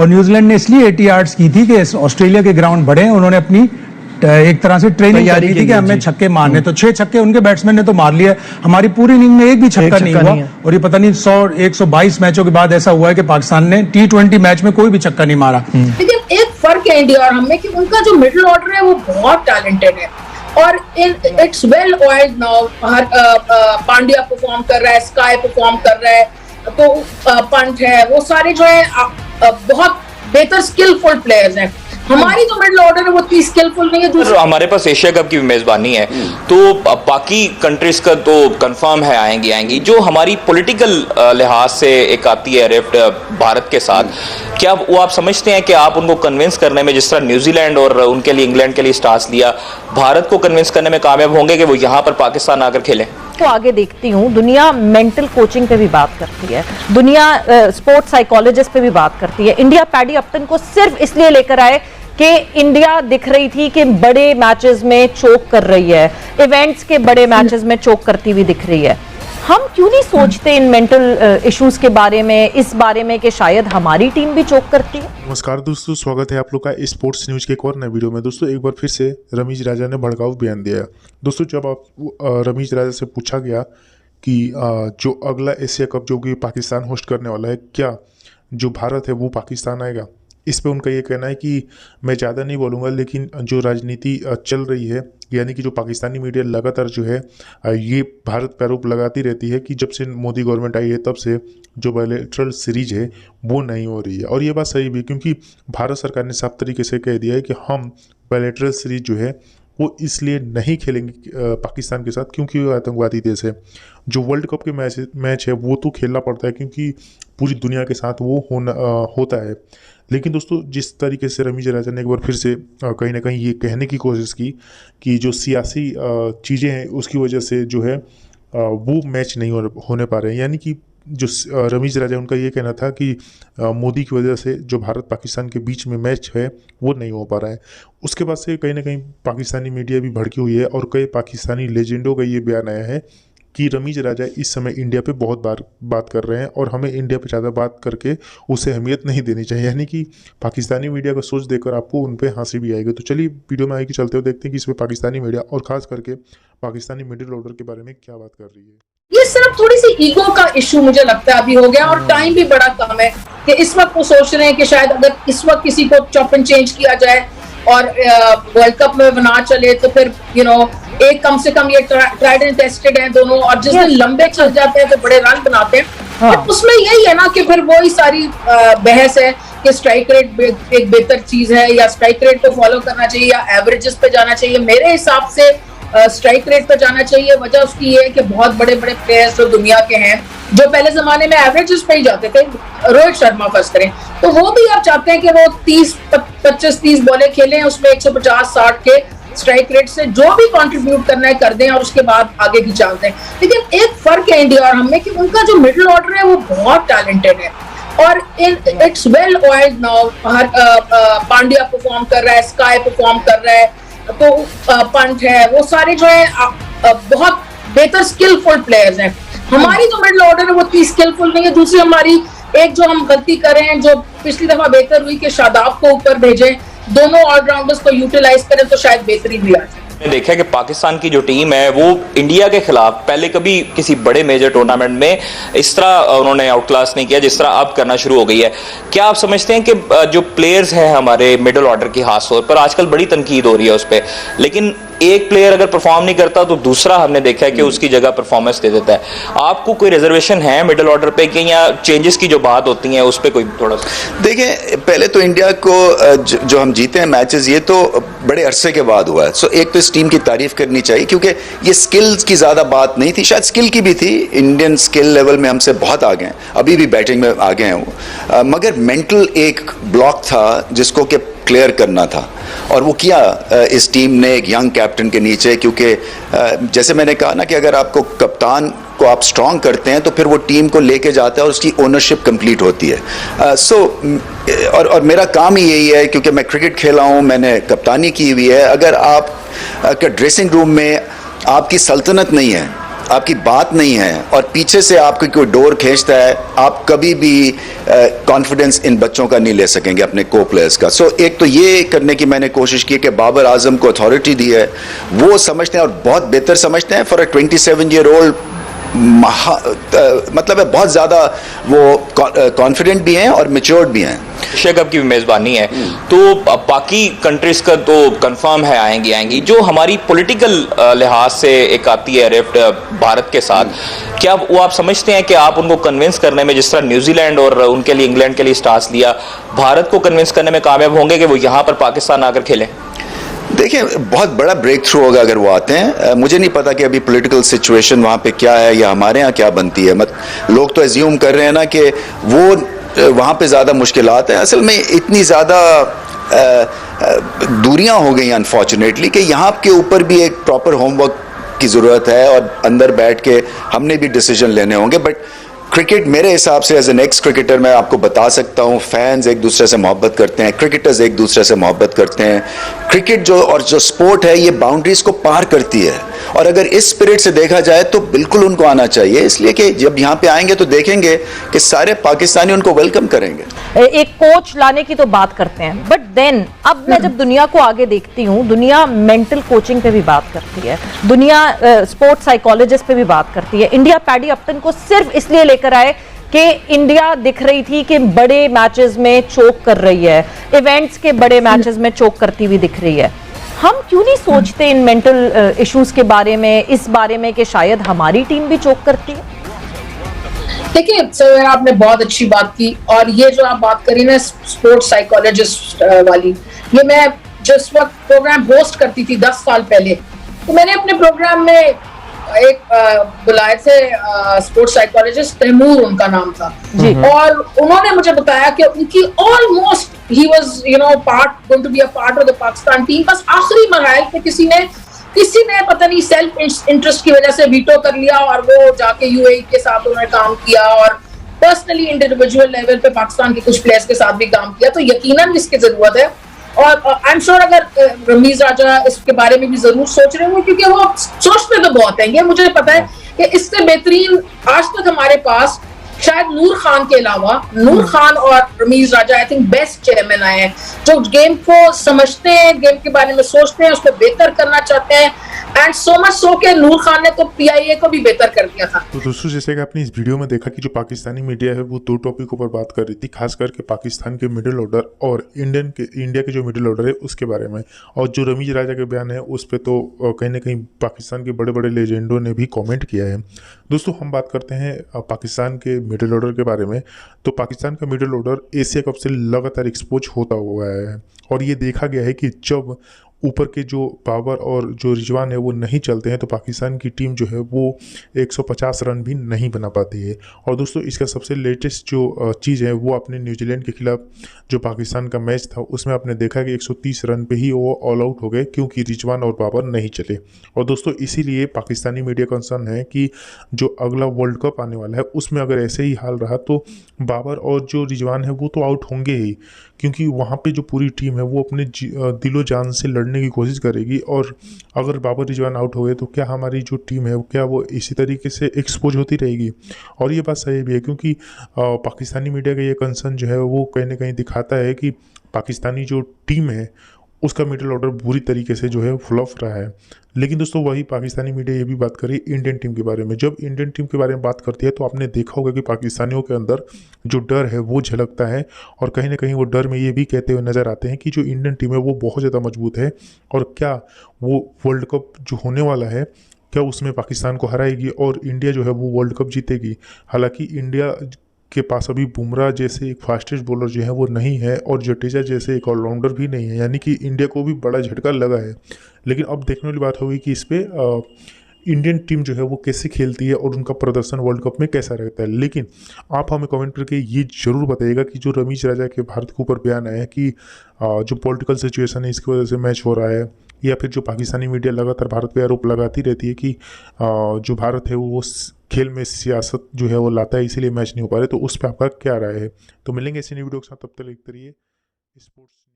और न्यूजीलैंड ने इसलिए 80 यार्ड्स की थी कि ऑस्ट्रेलिया के ग्राउंड बड़े हैं, उन्होंने अपनी एक तरह से ट्रेनिंग कर दी थी कि हमें छक्के मारने, तो 6 छक्के उनके बैट्समैन ने तो मार लिया। हमारी पूरी इनिंग में एक भी छक्का नहीं हुआ, और ये पता नहीं 122 मैचों के बाद ऐसा हुआ है कि पाकिस्तान ने T20 मैच में कोई भी छक्का नहीं मारा। लेकिन एक फर्क है इंडिया और हमें कि उनका जो मिडिल ऑर्डर है वो बहुत टैलेंटेड है और it's well oiled now. Pandya perform कर रहा है, स्काई परफॉर्म कर रहा है, तो पंट है, वो सारे जो है बहुत बेहतर स्किलफुल प्लेयर्स हैं। हमारी जो मिडिल ऑर्डर है वो इतनी स्किलफुल नहीं है। तो हमारे पास एशिया कप की मेजबानी है, तो बाकी कंट्रीज का तो कंफर्म है आएंगी। जो हमारी पॉलिटिकल लिहाज से एक आती है रिफ्ट भारत के साथ, क्या वो आप समझते हैं कि आप उनको कन्विंस करने में, जिस तरह न्यूजीलैंड और उनके लिए इंग्लैंड के लिए स्टार्स लिया, भारत को कन्विंस करने में कामयाब होंगे कि वो यहाँ पर पाकिस्तान आकर खेलें? तो आगे देखती हूँ, दुनिया मेंटल कोचिंग पे भी बात करती है, दुनिया स्पोर्ट्स साइकोलॉजिस्ट पे भी बात करती है। इंडिया पैडी अपटन को सिर्फ इसलिए लेकर आए कि इंडिया दिख रही थी कि बड़े मैचेस में चोक कर रही है, इवेंट्स के बड़े मैचेस में चोक करती हुई दिख रही है। हम क्यों नहीं सोचते इन मेंटल इश्यूज के बारे में, इस बारे में कि शायद हमारी टीम भी चोक करती है? नमस्कार दोस्तों, स्वागत है आप लोग का स्पोर्ट्स न्यूज के एक और नए वीडियो में। दोस्तों, एक बार फिर से रमीज राजा ने भड़काऊ बयान दिया। दोस्तों, जब आप रमीज राजा से पूछा गया कि जो अगला एशिया कप जो कि पाकिस्तान होस्ट करने वाला है, क्या जो भारत है वो पाकिस्तान आएगा, इस पे उनका ये कहना है कि मैं ज़्यादा नहीं बोलूँगा, लेकिन जो राजनीति चल रही है, यानी कि जो पाकिस्तानी मीडिया लगातार जो है ये भारत पर आरोप लगाती रहती है कि जब से मोदी गवर्नमेंट आई है तब से जो बायलैटरल सीरीज है वो नहीं हो रही है। और ये बात सही भी, क्योंकि भारत सरकार ने साफ तरीके से कह दिया है कि हम बायलैटरल सीरीज जो है वो इसलिए नहीं खेलेंगे पाकिस्तान के साथ क्योंकि वो आतंकवादी देश है। जो वर्ल्ड कप के मैच है वो तो खेलना पड़ता है क्योंकि पूरी दुनिया के साथ वो होता है। लेकिन दोस्तों, जिस तरीके से रमीज राजा ने एक बार फिर से कहीं ना कहीं ये कहने की कोशिश की कि जो सियासी चीज़ें हैं उसकी वजह से जो है वो मैच नहीं होने पा रहे हैं, यानी कि जो रमीज राजा उनका ये कहना था कि मोदी की वजह से जो भारत पाकिस्तान के बीच में मैच है वो नहीं हो पा रहा है। उसके बाद से कहीं ना कहीं पाकिस्तानी मीडिया भी भड़की हुई है और कई पाकिस्तानी लेजेंडों का ये बयान आया है कि रमीज राजा इस समय इंडिया पे बहुत बार बात कर रहे हैं और हमें इंडिया पे ज़्यादा बात करके उसे अहमियत नहीं देनी चाहिए, यानी कि पाकिस्तानी मीडिया का सोच देखकर आपको उन पे हंसी भी आएगी। तो चलिए वीडियो में आगे चलते हुए देखते हैं कि इसमें पाकिस्तानी मीडिया और ख़ास करके पाकिस्तानी मिडिल ऑर्डर के बारे में क्या बात कर रही है। ये सिर्फ थोड़ी सी ईगो का इशू मुझे लगता है अभी हो गया और टाइम भी बड़ा कम है कि इस वक्त वो सोच रहे हैं कि शायद अगर इस वक्त किसी को चॉप एंड चेंज किया जाए और वर्ल्ड कप में ना चले तो फिर एक कम से कम ये ट्राइड एंड टेस्टेड हैं दोनों, और जिस दिन लंबे चल जाते हैं तो बड़े रन बनाते हैं। हाँ। उसमें यही है ना कि फिर वही सारी बहस है कि स्ट्राइक रेट एक बेहतर चीज है या स्ट्राइक रेट को फॉलो करना चाहिए या एवरेजेस पे जाना चाहिए। मेरे हिसाब से स्ट्राइक रेट पे जाना चाहिए। वजह उसकी ये है कि बहुत बड़े बड़े प्लेयर्स जो दुनिया के हैं जो पहले जमाने में एवरेजेस पे ही जाते थे, रोहित शर्मा फर्ज करें, तो वो भी आप चाहते हैं कि वो 25-30 बॉलें खेलें, उसमें 150-60 के स्ट्राइक रेट से जो भी कंट्रीब्यूट करना है कर दें और उसके बाद आगे की चांस दें। लेकिन एक फर्क है इंडिया और हमें कि उनका जो मिडिल ऑर्डर है वो बहुत टैलेंटेड है और it's well oiled now. Pandya perform कर रहा है, स्काई परफॉर्म कर रहा है, तो पंट है, वो सारे जो है बहुत बेहतर स्किलफुल प्लेयर्स हैं। हमारी जो मिडिल ऑर्डर है वो इतनी स्किलफुल नहीं है। दूसरी हमारी एक जो हम गलती कर रहे हैं, जो पिछली दफा बेहतर हुई कि शादाब को ऊपर भेजें, दोनों ऑलराउंडर्स को यूटिलाइज करें तो शायद बेहतरी भी आ जाए। मैंने देखा कि पाकिस्तान की जो टीम है वो इंडिया के खिलाफ पहले कभी किसी बड़े मेजर टूर्नामेंट में इस तरह उन्होंने आउटक्लास नहीं किया जिस तरह अब करना शुरू हो गई है। क्या आप समझते हैं कि जो प्लेयर्स हैं हमारे मिडिल ऑर्डर की, खास तौर पर आजकल बड़ी तनकीद हो रही है उस पर, लेकिन एक प्लेयर अगर परफॉर्म नहीं करता तो दूसरा हमने देखा है कि उसकी जगह परफॉर्मेंस दे देता है। आपको कोई रिजर्वेशन है मिडिल ऑर्डर पे कि या चेंजेस की जो बात होती है उस पर कोई थोड़ा सा? देखिए, पहले तो इंडिया को जो हम जीते हैं मैचेस ये तो बड़े अरसे के बाद हुआ है। सो एक तो इस टीम की तारीफ करनी चाहिए क्योंकि ये स्किल्स की ज़्यादा बात नहीं थी, शायद स्किल की भी थी। इंडियन स्किल लेवल में हमसे बहुत आगे हैं, अभी भी बैटिंग में आगे हैं वो, मगर मेंटल एक ब्लॉक था जिसको कि क्लियर करना था और वो किया इस टीम ने एक यंग कैप्टन के नीचे। क्योंकि जैसे मैंने कहा ना कि अगर आपको कप्तान को आप स्ट्रांग करते हैं तो फिर वो टीम को लेके जाता है और उसकी ओनरशिप कंप्लीट होती है। और मेरा काम ही यही है क्योंकि मैं क्रिकेट खेला हूँ, मैंने कप्तानी की हुई है। अगर आप ड्रेसिंग रूम में आपकी सल्तनत नहीं है आपकी बात नहीं है और पीछे से आपको कोई डोर खींचता है, आप कभी भी कॉन्फिडेंस इन बच्चों का नहीं ले सकेंगे, अपने को प्लेयर्स का। सो एक तो ये करने की मैंने कोशिश की कि बाबर आजम को अथॉरिटी दी है, वो समझते हैं और बहुत बेहतर समझते हैं। फॉर अ 27-year-old मतलब है बहुत ज़्यादा वो कॉन्फिडेंट भी हैं और मेच्योर्ड भी हैं। एशिया कप की भी मेज़बानी है, तो बाकी कंट्रीज का तो कंफर्म है आएंगी। जो हमारी पॉलिटिकल लिहाज से एक आती है रिफ्ट भारत के साथ, क्या वो आप समझते हैं कि आप उनको कन्विंस करने में, जिस तरह न्यूजीलैंड और उनके लिए इंग्लैंड के लिए स्टार्स लिया, भारत को कन्विंस करने में कामयाब होंगे कि वो यहाँ पर पाकिस्तान आकर खेलें? देखिए, बहुत बड़ा ब्रेक थ्रू होगा अगर वो आते हैं। मुझे नहीं पता कि अभी पॉलिटिकल सिचुएशन वहाँ पे क्या है या हमारे यहाँ क्या बनती है। लोग तो एज्यूम कर रहे हैं ना कि वो वहाँ पे ज़्यादा मुश्किलात हैं। असल में इतनी ज़्यादा दूरियां हो गई अनफॉर्चुनेटली कि यहाँ के ऊपर भी एक प्रॉपर होमवर्क की ज़रूरत है और अंदर बैठ के हमने भी डिसीजन लेने होंगे। बट क्रिकेट मेरे हिसाब से एज एन एक्स क्रिकेटर मैं आपको बता सकता हूँ, फैंस एक दूसरे से मोहब्बत करते हैं, क्रिकेटर्स एक दूसरे से मोहब्बत करते हैं। क्रिकेट जो स्पोर्ट है ये बाउंड्रीज को पार करती है और अगर इस स्पिरिट से देखा जाए तो बिल्कुल उनको आना चाहिए, इसलिए कि जब यहाँ पे आएंगे तो देखेंगे कि सारे पाकिस्तानी उनको वेलकम करेंगे। एक कोच लाने की तो बात करते हैं, बट देन अब मैं जब दुनिया को आगे देखती हूँ, दुनिया मेंटल कोचिंग पे भी बात करती है, दुनिया स्पोर्ट्स साइकोलॉजिस्ट पे भी बात करती है। इंडिया पैडी अपटन को सिर्फ इसलिए लेकर आए कि इंडिया दिख रही थी कि बड़े मैचेस में चोक कर रही है, इवेंट्स के बड़े मैचेस में चोक करती हुई दिख रही है। हम क्यों नहीं सोचते इन मेंटल इश्यूज के बारे में, इस बारे में कि शायद हमारी टीम भी चोक करती है? देखिए सर, आपने बहुत अच्छी बात की और ये जो आप बात करी ना स्पोर्ट्स साइकोलॉजिस्ट वाली, ये मैं जिस वक्त प्रोग्राम होस्ट करती थी 10 साल पहले, तो मैंने अपने प्रोग्राम में एक बुलाए थे स्पोर्ट्स साइकोलॉजिस्ट, तैमूर उनका नाम था जी। और उन्होंने मुझे बताया कि उनकी ऑलमोस्ट ही was going to be a part of the Pakistan team, बस आखिरी मरहल पे किसी ने पता नहीं सेल्फ इंटरेस्ट की वजह से वीटो कर लिया और वो जाके यूएई के साथ उन्होंने काम किया और पर्सनली इंडिविजुअल लेवल पे पाकिस्तान के कुछ प्लेयर्स के साथ भी काम किया। तो यकीनन इसकी जरूरत है और आई एम श्योर अगर रमीज राजा इसके बारे में भी जरूर सोच रहे होंगे, क्योंकि वो सोचते तो बहुत हैं। ये मुझे पता है कि इससे बेहतरीन आज तक हमारे पास शायद नूर खान के अलावा, नूर खान और रमीज राजा आई थिंक बेस्ट चेयरमैन आए हैं, जो गेम को समझते हैं, गेम के बारे में सोचते हैं, उसको बेहतर करना चाहते हैं। एंड सो मच सो के नूर खान ने तो पीआईए को भी बेहतर कर दिया था। तो दोस्तों, जैसे कि आपने इस वीडियो में देखा कि जो पाकिस्तानी मीडिया है वो दो टॉपिकों पर बात कर रही थी, खास करके पाकिस्तान के मिडिल ऑर्डर और इंडिया के जो मिडिल ऑर्डर है उसके बारे में। और जो रमीज राजा के बयान है उस पर तो कहीं ना कहीं पाकिस्तान के बड़े बड़े लेजेंडों ने भी कॉमेंट किया है। दोस्तों, हम बात करते हैं पाकिस्तान के मिडिल ऑर्डर के बारे में। तो पाकिस्तान का मिडिल ऑर्डर एशिया कप से लगातार एक्सपोज होता हुआ है और ये देखा गया है कि जब ऊपर के जो बाबर और जो रिजवान है वो नहीं चलते हैं तो पाकिस्तान की टीम जो है वो 150 रन भी नहीं बना पाती है। और दोस्तों, इसका सबसे लेटेस्ट जो चीज़ है वो आपने न्यूजीलैंड के खिलाफ जो पाकिस्तान का मैच था उसमें आपने देखा कि 130 रन पे ही वो ऑल आउट हो गए क्योंकि रिजवान और बाबर नहीं चले। और दोस्तों, इसीलिए पाकिस्तानी मीडिया कंसर्न है कि जो अगला वर्ल्ड कप आने वाला है उसमें अगर ऐसे ही हाल रहा तो बाबर और जो रिजवान है वो तो आउट होंगे ही, क्योंकि वहाँ पे जो पूरी टीम है वो अपने दिलो जान से लड़ने की कोशिश करेगी। और अगर बाबर रिजवान आउट हो गए तो क्या हमारी जो टीम है क्या वो इसी तरीके से एक्सपोज होती रहेगी? और ये बात सही भी है क्योंकि पाकिस्तानी मीडिया का ये कंसर्न जो है वो कहीं ना कहीं दिखाता है कि पाकिस्तानी जो टीम है उसका मिडिल ऑर्डर बुरी तरीके से जो है फ्लॉप रहा है। लेकिन दोस्तों, वही पाकिस्तानी मीडिया ये भी बात करी इंडियन टीम के बारे में। जब इंडियन टीम के बारे में बात करती है तो आपने देखा होगा कि पाकिस्तानियों के अंदर जो डर है वो झलकता है और कहीं ना कहीं वो डर में ये भी कहते हुए नज़र आते हैं कि जो इंडियन टीम है वो बहुत ज़्यादा मजबूत है और क्या वो वर्ल्ड कप जो होने वाला है क्या उसमें पाकिस्तान को हराएगी और इंडिया जो है वो वर्ल्ड कप जीतेगी। हालांकि इंडिया के पास अभी बुमराह जैसे एक फास्टेस्ट बॉलर जो है वो नहीं है और जडेजा जैसे एक ऑलराउंडर भी नहीं है, यानी कि इंडिया को भी बड़ा झटका लगा है। लेकिन अब देखने वाली बात होगी कि इस पर इंडियन टीम जो है वो कैसे खेलती है और उनका प्रदर्शन वर्ल्ड कप में कैसा रहता है। लेकिन आप हमें कमेंट करके ये जरूर बताइएगा कि जो रमीज राजा के भारत के ऊपर बयान आया है कि जो पॉलिटिकल सिचुएशन है इसकी वजह से मैच हो रहा है, या फिर जो पाकिस्तानी मीडिया लगातार भारत पे आरोप लगाती रहती है कि जो भारत है वो खेल में सियासत जो है वो लाता है इसीलिए मैच नहीं हो पा रहे, तो उस पर आपका क्या राय है? तो मिलेंगे इसी वीडियो के साथ, तब तक लिखते रहिए स्पोर्ट्स।